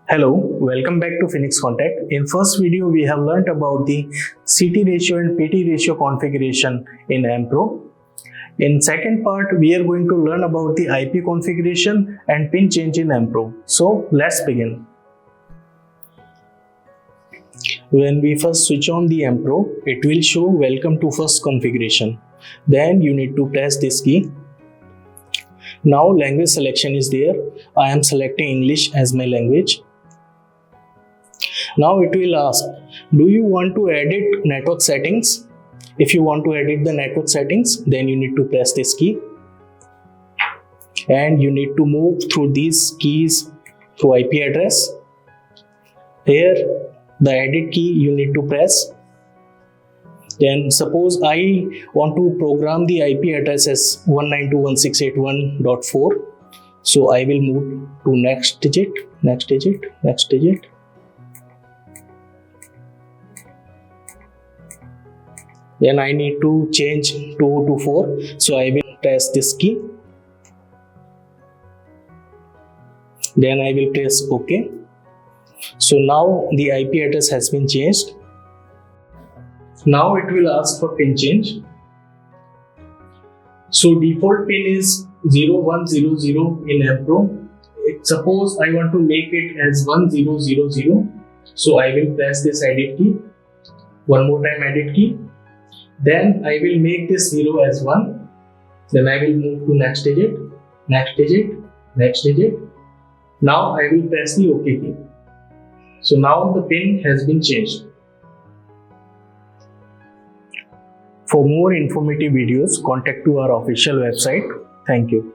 Hello, welcome back to Phoenix Contact. In first video, we have learnt about the CT ratio and PT ratio configuration in EMpro. In second part, we are going to learn about the IP configuration and pin change in EMpro. So let's begin. When we first switch on the EMpro, it will show welcome to first configuration. Then you need to press this key. Now language selection is there. I am selecting English as my language. Now it will ask, do you want to edit network settings? If you want to edit the network settings, then you need to press this key. And you need to move through these keys through IP address. Here, the edit key you need to press. Then suppose I want to program the IP address as 192.168.1.4. So I will move to next digit. Then I need to change 224. So I will press this key. Then I will press OK. So now the IP address has been changed. Now it will ask for pin change. So default pin is 0100 in EMpro. Suppose I want to make it as 1000. So I will press this edit key. One more time edit key. Then I will make this 0 as 1. Then I will move to next digit. Now I will press the OK key. So now the pin has been changed. For more informative videos, contact to our official website. Thank you.